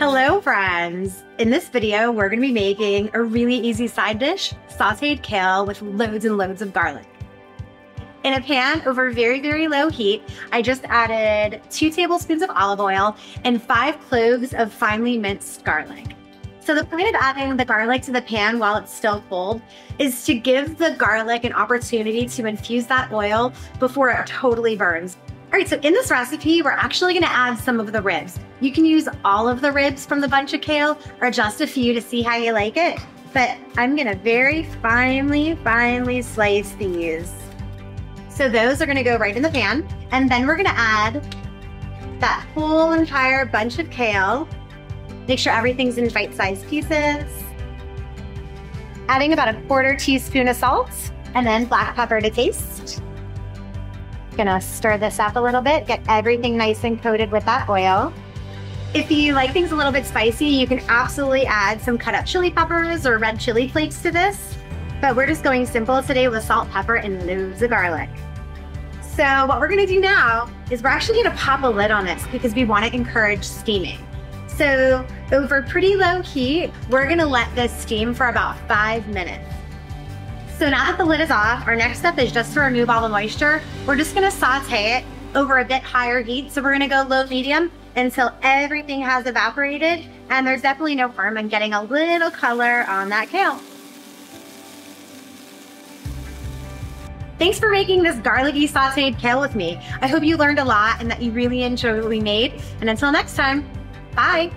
Hello friends! In this video, we're going to be making a really easy side dish, sauteed kale with loads and loads of garlic. In a pan over very, very low heat, I just added 2 tablespoons of olive oil and 5 cloves of finely minced garlic. So the point of adding the garlic to the pan while it's still cold is to give the garlic an opportunity to infuse that oil before it totally burns. All right, so in this recipe, we're actually gonna add some of the ribs. You can use all of the ribs from the bunch of kale or just a few to see how you like it. But I'm gonna very finely slice these. So those are gonna go right in the pan. And then we're gonna add that whole entire bunch of kale. Make sure everything's in bite-sized pieces. Adding about a 1/4 teaspoon of salt and then black pepper to taste. Gonna stir this up a little bit, get everything nice and coated with that oil. If you like things a little bit spicy, you can absolutely add some cut up chili peppers or red chili flakes to this. But we're just going simple today with salt, pepper, and loads of garlic. So what we're gonna do now is we're actually gonna pop a lid on this because we wanna encourage steaming. So over pretty low heat, we're gonna let this steam for about 5 minutes. So now that the lid is off, our next step is just to remove all the moisture. We're just gonna saute it over a bit higher heat. So we're gonna go low medium until everything has evaporated, and there's definitely no harm in getting a little color on that kale. Thanks for making this garlicky sauteed kale with me. I hope you learned a lot and that you really enjoyed what we made. And until next time, bye.